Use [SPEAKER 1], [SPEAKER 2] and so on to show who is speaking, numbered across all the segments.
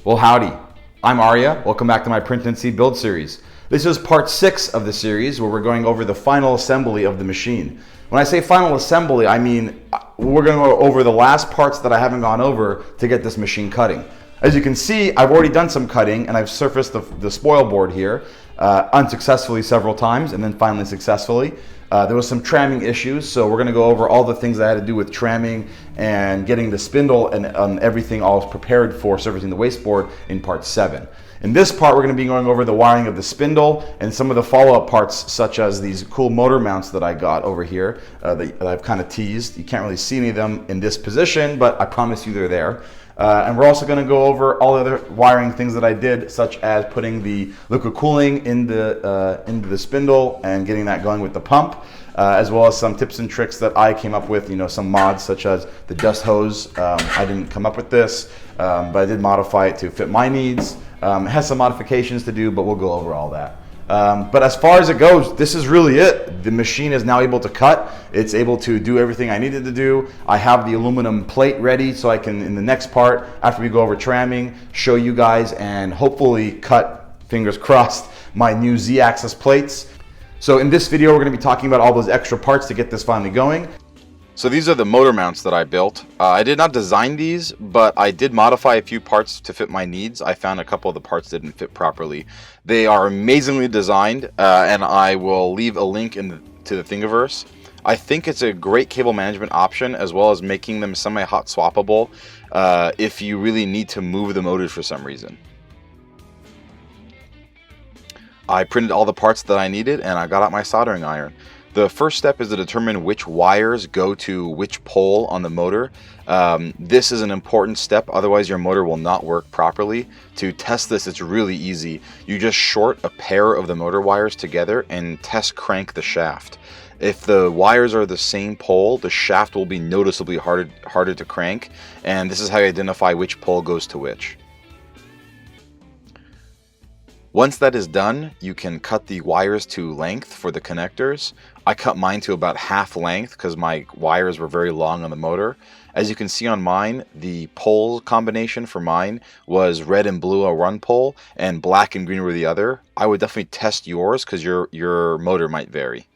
[SPEAKER 1] Well, howdy. I'm Arya. Welcome back to my PrintNC build series. This is part 6 of the series where we're going over the final assembly of the machine. When I say final assembly, I mean we're going to go over the last parts that I haven't gone over to get this machine cutting. As you can see, I've already done some cutting and I've surfaced the spoil board here unsuccessfully several times and then finally successfully. There was some tramming issues, so we're going to go over all the things I had to do with tramming and getting the spindle and everything all prepared for surfacing the wasteboard in part 7. In this part, we're going to be going over the wiring of the spindle and some of the follow-up parts, such as these cool motor mounts that I got over here that I've kind of teased. You can't really see any of them in this position, but I promise you they're there. And we're also going to go over all the other wiring things that I did, such as putting the liquid cooling into the spindle and getting that going with the pump, as well as some tips and tricks that I came up with, some mods such as the dust hose. I didn't come up with this, but I did modify it to fit my needs. It has some modifications to do, but we'll go over all that. But as far as it goes, this is really it. The machine is now able to cut. It's able to do everything I needed to do. I have the aluminum plate ready so I can, in the next part, after we go over tramming, show you guys and hopefully cut, fingers crossed, my new Z-axis plates. So in this video, we're going to be talking about all those extra parts to get this finally going. So these are the motor mounts that I built. I did not design these, but I did modify a few parts to fit my needs. I found a couple of the parts didn't fit properly. They are amazingly designed, and I will leave a link to the Thingiverse. I think it's a great cable management option, as well as making them semi-hot swappable if you really need to move the motors for some reason. I printed all the parts that I needed, and I got out my soldering iron. The first step is to determine which wires go to which pole on the motor. This is an important step, otherwise your motor will not work properly. To test this, it's really easy. You just short a pair of the motor wires together and test crank the shaft. If the wires are the same pole, the shaft will be noticeably harder to crank, and this is how you identify which pole goes to which. Once that is done, you can cut the wires to length for the connectors. I cut mine to about half length because my wires were very long on the motor. As you can see on mine, the pole combination for mine was red and blue on one pole and black and green were the other. I would definitely test yours because your motor might vary.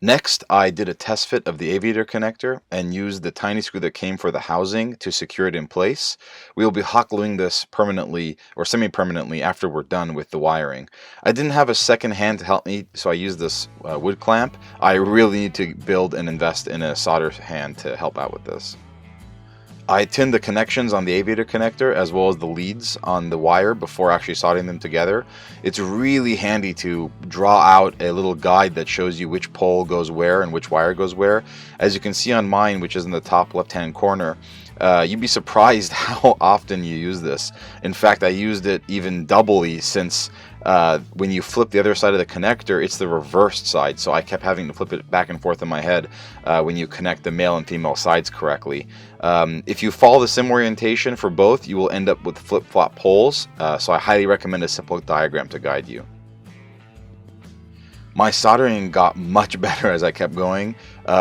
[SPEAKER 1] Next, I did a test fit of the Aviator connector and used the tiny screw that came for the housing to secure it in place. We will be hot gluing this permanently or semi-permanently after we're done with the wiring. I didn't have a second hand to help me, so I used this wood clamp. I really need to build and invest in a solder hand to help out with this. I tinned the connections on the Aviator connector as well as the leads on the wire before actually soldering them together. It's really handy to draw out a little guide that shows you which pole goes where and which wire goes where. As you can see on mine, which is in the top left hand corner, you'd be surprised how often you use this. In fact, I used it even doubly since when you flip the other side of the connector, it's the reversed side, so I kept having to flip it back and forth in my head when you connect the male and female sides correctly. If you follow the same orientation for both, you will end up with flip-flop poles, so I highly recommend a simple diagram to guide you. My soldering got much better as I kept going,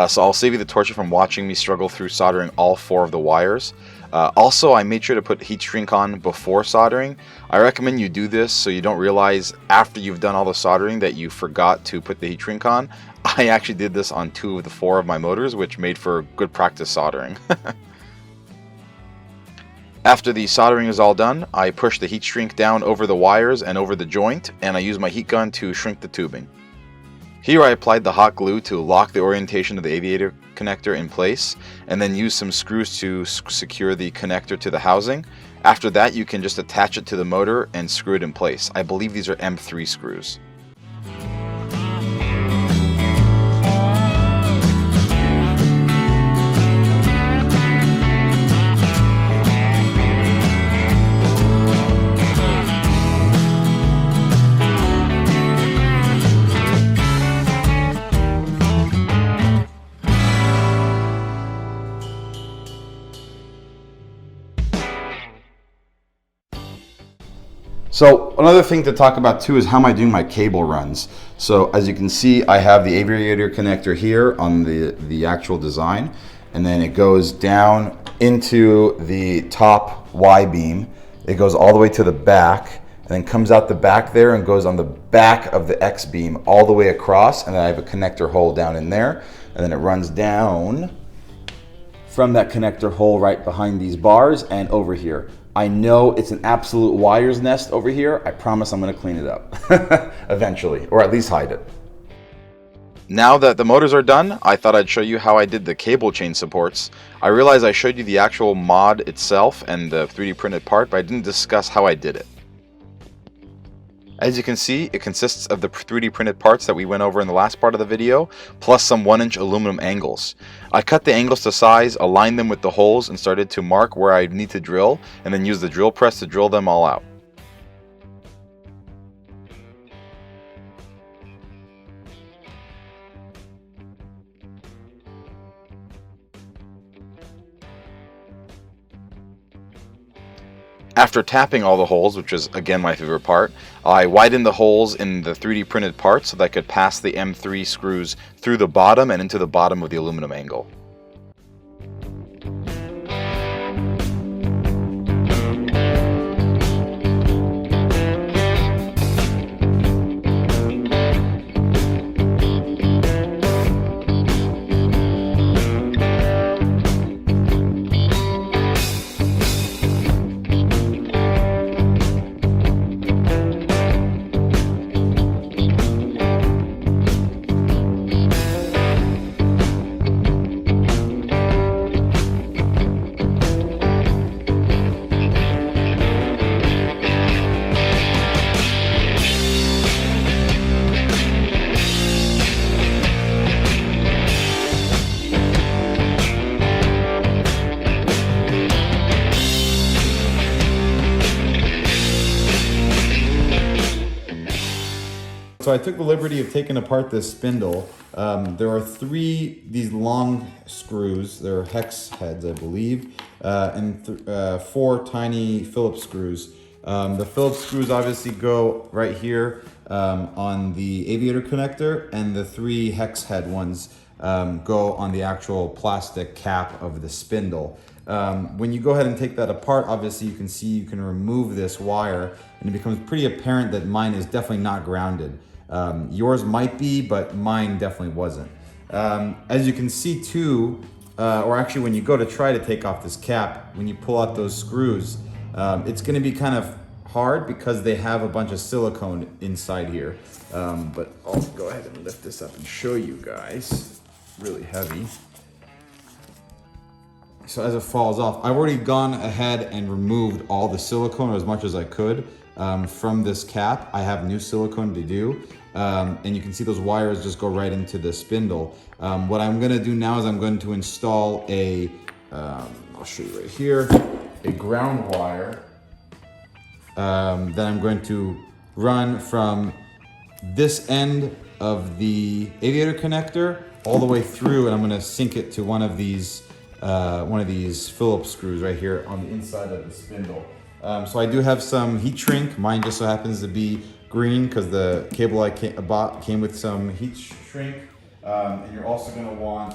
[SPEAKER 1] so I'll save you the torture from watching me struggle through soldering all 4 of the wires. Also, I made sure to put heat shrink on before soldering. I recommend you do this so you don't realize after you've done all the soldering that you forgot to put the heat shrink on. I actually did this on 2 of the 4 of my motors, which made for good practice soldering. After the soldering is all done, I push the heat shrink down over the wires and over the joint, and I use my heat gun to shrink the tubing. Here I applied the hot glue to lock the orientation of the Aviator connector in place, and then use some screws to secure the connector to the housing. After that, you can just attach it to the motor and screw it in place. I believe these are M3 screws. So another thing to talk about too is how am I doing my cable runs. So as you can see, I have the Aviator connector here on the actual design. and then it goes down into the top Y beam. It goes all the way to the back, and then comes out the back there and goes on the back of the X beam all the way across, and then I have a connector hole down in there, and then it runs down from that connector hole right behind these bars and over here. I know it's an absolute wire's nest over here. I promise I'm gonna clean it up eventually, or at least hide it. Now that the motors are done, I thought I'd show you how I did the cable chain supports. I realized I showed you the actual mod itself and the 3D printed part, but I didn't discuss how I did it. As you can see, it consists of the 3D printed parts that we went over in the last part of the video, plus some 1-inch aluminum angles. I cut the angles to size, aligned them with the holes, and started to mark where I need to drill, and then use the drill press to drill them all out. After tapping all the holes, which is again my favorite part, I widened the holes in the 3D printed parts so that I could pass the M3 screws through the bottom and into the bottom of the aluminum angle. So I took the liberty of taking apart this spindle. There are these long screws. They're hex heads, I believe, and 4 tiny Phillips screws. The Phillips screws obviously go right here on the Aviator connector, and the 3 hex head ones go on the actual plastic cap of the spindle. When you go ahead and take that apart, obviously you can see you can remove this wire, and it becomes pretty apparent that mine is definitely not grounded. Yours might be, but mine definitely wasn't. As you can see too, or actually when you go to try to take off this cap, when you pull out those screws, it's going to be kind of hard because they have a bunch of silicone inside here. But I'll go ahead and lift this up and show you guys. Really heavy. So as it falls off, I've already gone ahead and removed all the silicone, or as much as I could, from this cap. I have new silicone to do. And you can see those wires just go right into the spindle. What I'm going to do now is I'm going to install I'll show you right here, a ground wire that I'm going to run from this end of the Aviator connector all the way through, and I'm going to sink it to one of these Phillips screws right here on the inside of the spindle. So I do have some heat shrink. Mine just so happens to be green because the cable I bought came with some heat shrink. And you're also going to want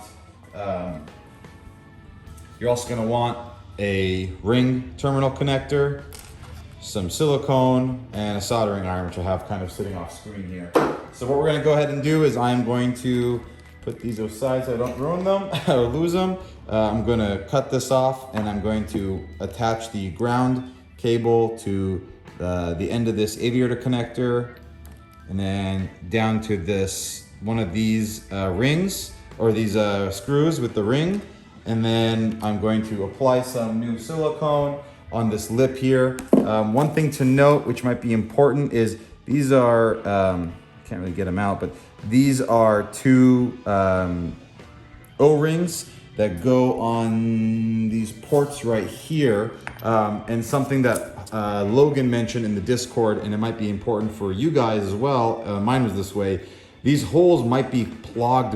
[SPEAKER 1] a ring terminal connector, some silicone, and a soldering iron, which I have kind of sitting off screen here. So what we're going to go ahead and do is I'm going to put these aside so I don't ruin them or lose them. I'm going to cut this off, and I'm going to attach the ground cable to the end of this Aviator connector, and then down to this one of these rings, or these screws with the ring. And then I'm going to apply some new silicone on this lip here. One thing to note, which might be important, is these are, can't really get them out, but these are 2 O-rings that go on these ports right here. And something that Logan mentioned in the Discord, and it might be important for you guys as well, mine was this way, these holes might be clogged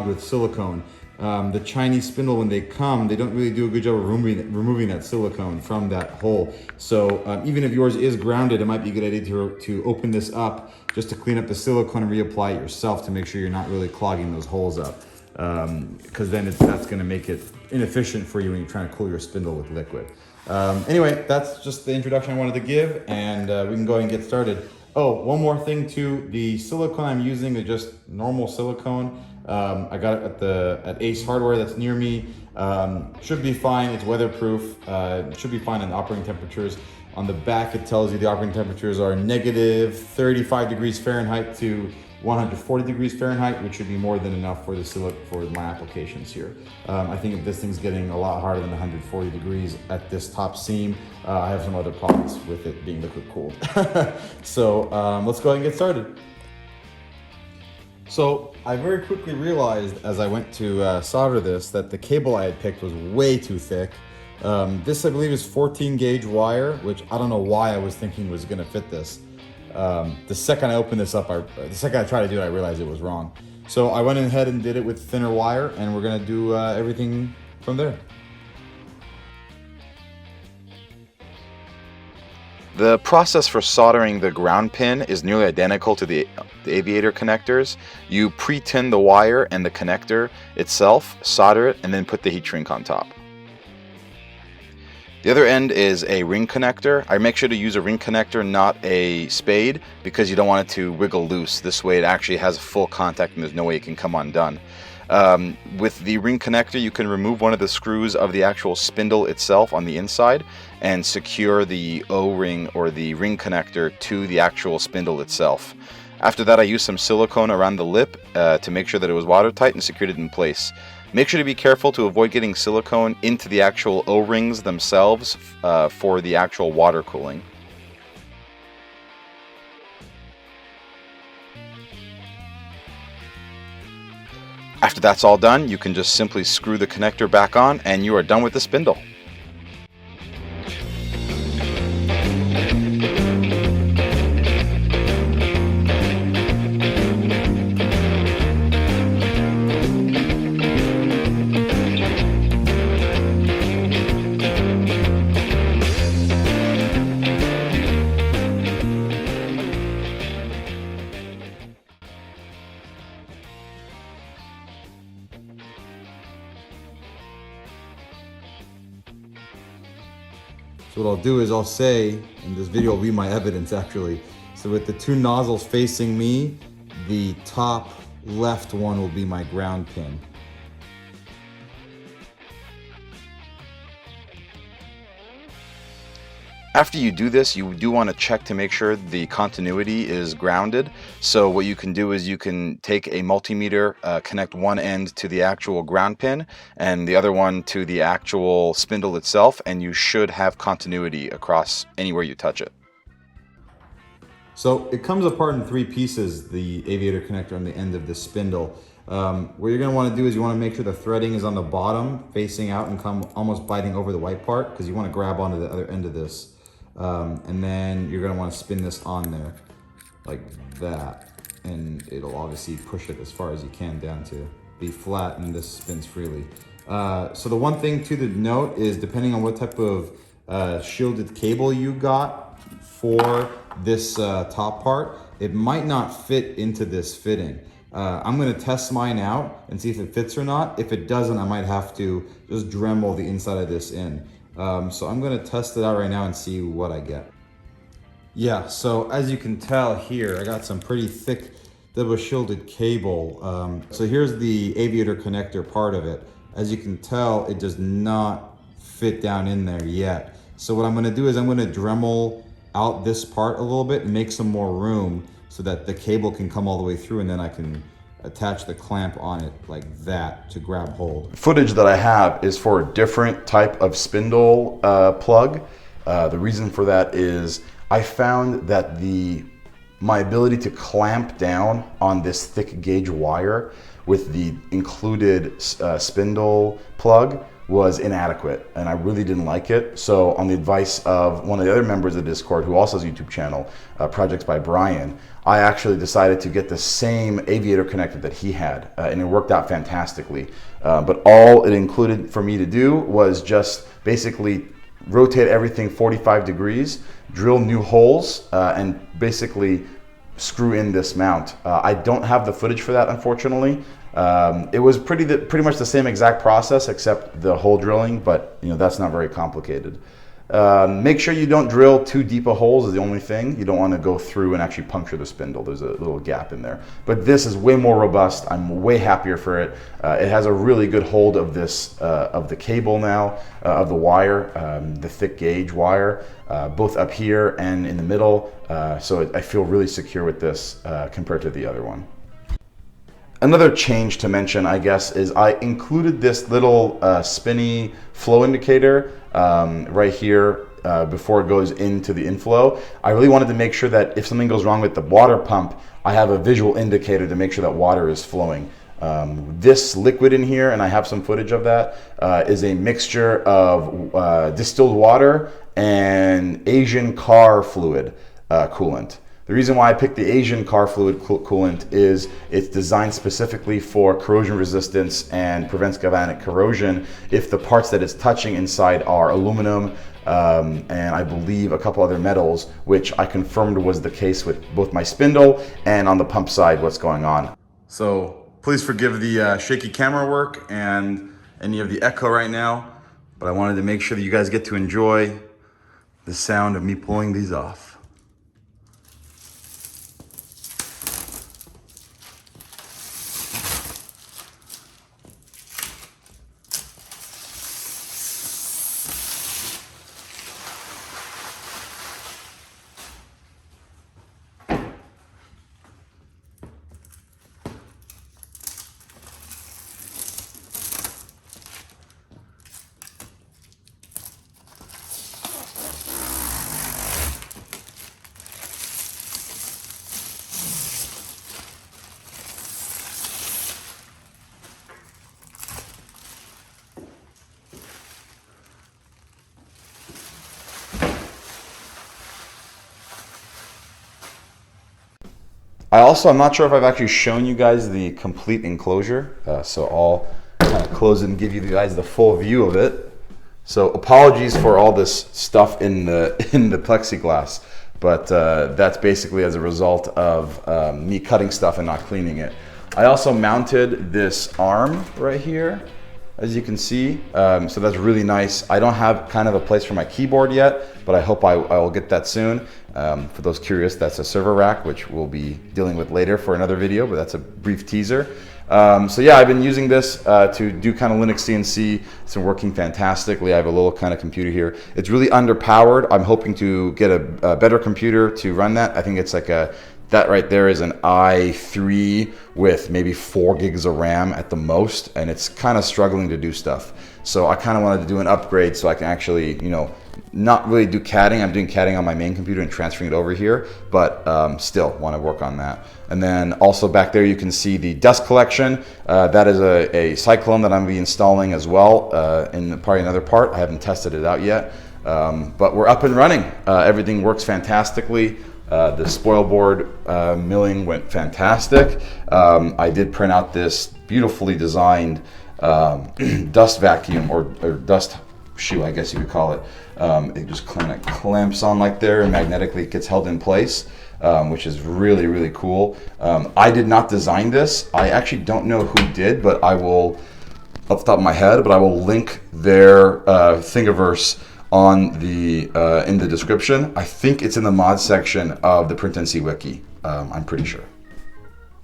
[SPEAKER 1] with silicone. The Chinese spindle, when they come, they don't really do a good job of removing that silicone from that hole. So even if yours is grounded, it might be a good idea to open this up just to clean up the silicone and reapply it yourself to make sure you're not really clogging those holes up. because then that's going to make it inefficient for you when you're trying to cool your spindle with liquid. Anyway, that's just the introduction I wanted to give, and we can go ahead and get started. Oh, one more thing too, the silicone I'm using is just normal silicone. I got it at Ace Hardware that's near me. Should be fine, it's weatherproof. It should be fine in operating temperatures. On the back it tells you the operating temperatures are negative 35 degrees Fahrenheit to 140 degrees Fahrenheit, which should be more than enough for my applications here. I think if this thing's getting a lot harder than 140 degrees at this top seam, I have some other problems with it being liquid cooled. So let's go ahead and get started. So I very quickly realized as I went to solder this that the cable I had picked was way too thick. This I believe is 14 gauge wire, which I don't know why I was thinking was gonna fit this. The second I opened this up, the second I tried to do it, I realized it was wrong. So I went ahead and did it with thinner wire, and we're gonna do everything from there.
[SPEAKER 2] The process for soldering the ground pin is nearly identical to the Aviator connectors. You pre-tin the wire and the connector itself, solder it, and then put the heat shrink on top. The other end is a ring connector. I make sure to use a ring connector, not a spade, because you don't want it to wiggle loose. This way it actually has full contact and there's no way it can come undone. With the ring connector, you can remove one of the screws of the actual spindle itself on the inside and secure the O-ring or the ring connector to the actual spindle itself. After that, I used some silicone around the lip to make sure that it was watertight and secured it in place. Make sure to be careful to avoid getting silicone into the actual O-rings themselves for the actual water cooling. After that's all done, you can just simply screw the connector back on and you are done with the spindle.
[SPEAKER 1] So what I'll do is I'll say, and this video will be my evidence actually, so with the two nozzles facing me, the top left one will be my ground pin.
[SPEAKER 2] After you do this, you do want to check to make sure the continuity is grounded. So what you can do is you can take a multimeter, connect one end to the actual ground pin and the other one to the actual spindle itself, and you should have continuity across anywhere you touch it.
[SPEAKER 1] So it comes apart in three pieces, the Aviator connector on the end of the spindle. What you're going to want to do is you want to make sure the threading is on the bottom, facing out and come almost biting over the white part, because you want to grab onto the other end of this. And then you're going to want to spin this on there like that, and it'll obviously push it as far as you can down to be flat, and this spins freely. So the one thing to note is, depending on what type of shielded cable you got for this top part, it might not fit into this fitting. I'm going to test mine out and see if it fits or not. If it doesn't, I might have to just Dremel the inside of this in. So I'm going to test it out right now and see what I get. Yeah, so as you can tell here, I got some pretty thick double shielded cable. So here's the Aviator connector part of it. As you can tell, it does not fit down in there yet. So what I'm going to do is I'm going to Dremel out this part a little bit and make some more room so that the cable can come all the way through, and then I can attach the clamp on it like that to grab hold.
[SPEAKER 2] Footage that I have is for a different type of spindle plug. The reason for that is I found that my ability to clamp down on this thick gauge wire with the included spindle plug was inadequate, and I really didn't like it. So on the advice of one of the other members of Discord, who also has a YouTube channel, Projects by Brian, I actually decided to get the same Aviator connector that he had, and it worked out fantastically. But all it included for me to do was just basically rotate everything 45 degrees, drill new holes, and basically screw in this mount. I don't have the footage for that, unfortunately. It was pretty much the same exact process except the hole drilling, but that's not very complicated. Make sure you don't drill too deep a holes is the only thing. You don't want to go through and actually puncture the spindle. There's a little gap in there. But this is way more robust. I'm way happier for it. It has a really good hold of this, of the cable now, of the wire, the thick gauge wire, both up here and in the middle. So I feel really secure with this compared to the other one. Another change to mention, I guess, is I included this little spinny flow indicator right here before it goes into the inflow. I really wanted to make sure that if something goes wrong with the water pump, I have a visual indicator to make sure that water is flowing. This liquid in here, and I have some footage of that, is a mixture of distilled water and Asian car fluid coolant. The reason why I picked the Asian car fluid coolant is it's designed specifically for corrosion resistance and prevents galvanic corrosion if the parts that it's touching inside are aluminum and I believe a couple other metals, which I confirmed was the case with both my spindle and on the pump side what's going on. So please forgive the shaky camera work and any of the echo right now, but I wanted to make sure that you guys get to enjoy the sound of me pulling these off. I'm not sure if I've actually shown you guys the complete enclosure, so I'll kind of close it and give you guys the full view of it. So apologies for all this stuff in the plexiglass, but that's basically as a result of me cutting stuff and not cleaning it. I also mounted this arm right here, as you can see, so that's really nice. I don't have kind of a place for my keyboard yet, but I hope I will get that soon. For those curious, that's a server rack, which we'll be dealing with later for another video, but that's a brief teaser. So yeah, I've been using this to do kind of Linux CNC. It's been working fantastically. I have a little kind of computer here. It's really underpowered. I'm hoping to get a better computer to run that. I think it's like that right there is an i3 with maybe 4 gigs of RAM at the most, and it's kind of struggling to do stuff. So I kind of wanted to do an upgrade so I can actually, not really do CADing. I'm doing CADing on my main computer and transferring it over here, but still want to work on that. And then also back there you can see the dust collection. That is a cyclone that I'm going to be installing as well in probably another part. I haven't tested it out yet, but we're up and running. Everything works fantastically. The spoil board milling went fantastic. I did print out this beautifully designed dust vacuum or dust shoe, I guess you could call it. It just kind of clamps on like there and magnetically it gets held in place, which is really, really cool. I did not design this. I actually don't know who did, but I will, off the top of my head, but I will link their Thingiverse on the in the description. I think it's in the mod section of the PrintNC wiki. I'm pretty sure.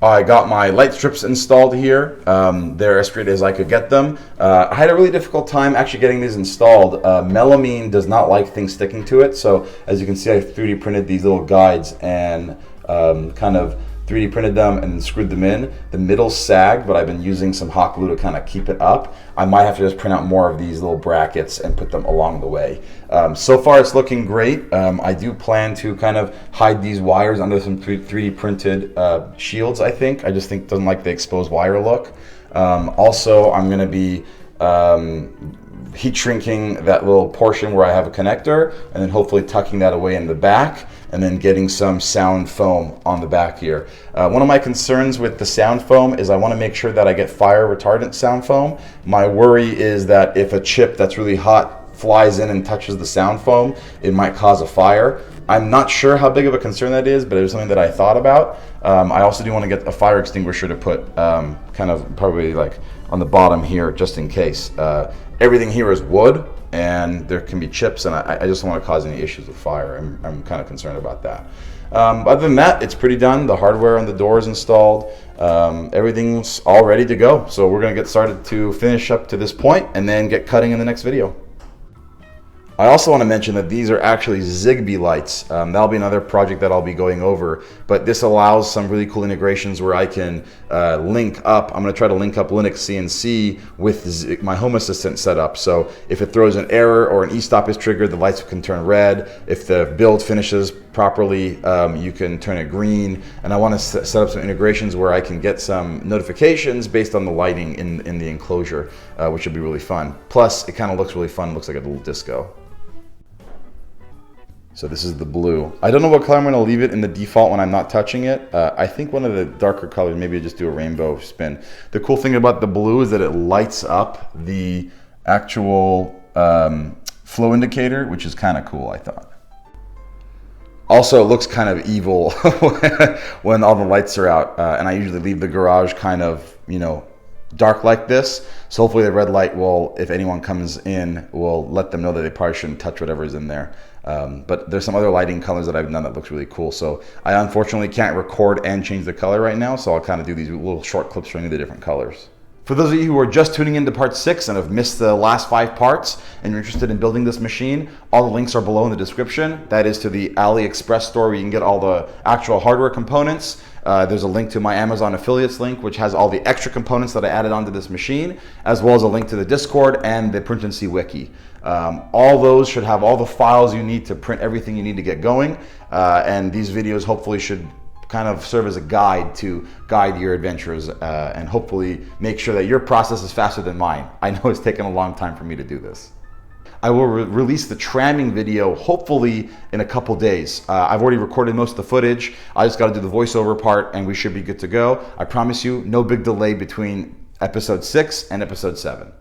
[SPEAKER 2] I got my light strips installed here. They're as straight as I could get them. I had a really difficult time actually getting these installed. Melamine does not like things sticking to it, so as you can see, I 3D printed these little guides and kind of 3D printed them and screwed them in. The middle sagged, but I've been using some hot glue to kind of keep it up. I might have to just print out more of these little brackets and put them along the way. So far it's looking great. I do plan to kind of hide these wires under some 3D printed shields, I think. I just think it doesn't like the exposed wire look. Also, I'm gonna be heat shrinking that little portion where I have a connector and then hopefully tucking that away in the back and then getting some sound foam on the back here. One of my concerns with the sound foam is I want to make sure that I get fire retardant sound foam. My worry is that if a chip that's really hot flies in and touches the sound foam, it might cause a fire. I'm not sure how big of a concern that is, but it was something that I thought about. I also do want to get a fire extinguisher to put kind of probably like on the bottom here, just in case. Everything here is wood, and there can be chips, and I just don't want to cause any issues with fire. I'm kind of concerned about that. Other than that, it's pretty done. The hardware on the door is installed. Everything's all ready to go. So we're going to get started to finish up to this point and then get cutting in the next video. I also want to mention that these are actually Zigbee lights. That'll be another project that I'll be going over, but this allows some really cool integrations where I can link up. I'm going to try to link up Linux CNC with my Home Assistant setup. So if it throws an error or an e-stop is triggered, the lights can turn red. If the build finishes properly, you can turn it green. And I want to set up some integrations where I can get some notifications based on the lighting in the enclosure, which would be really fun. Plus, it kind of looks really fun. It looks like a little disco. So this is the blue. I don't know what color I'm going to leave it in the default when I'm not touching it. I think one of the darker colors, maybe just do a rainbow spin. The cool thing about the blue is that it lights up the actual flow indicator, which is kind of cool, I thought. Also, it looks kind of evil when all the lights are out, and I usually leave the garage kind of, you know, dark like this. So hopefully the red light will, if anyone comes in, will let them know that they probably shouldn't touch whatever's in there. But there's some other lighting colors that I've done that looks really cool. So I unfortunately can't record and change the color right now, so I'll kind of do these little short clips showing you the different colors. For those of you who are just tuning into part 6 and have missed the last 5 parts and you're interested in building this machine, all the links are below in the description. That is to the AliExpress store where you can get all the actual hardware components. There's a link to my Amazon affiliates link, which has all the extra components that I added onto this machine, as well as a link to the Discord and the PrintNC wiki. All those should have all the files you need to print everything you need to get going. And these videos hopefully should kind of serve as a guide to guide your adventures and hopefully make sure that your process is faster than mine. I know it's taken a long time for me to do this. I will release the tramming video hopefully in a couple days. I've already recorded most of the footage. I just got to do the voiceover part and we should be good to go. I promise you, no big delay between episode 6 and episode 7.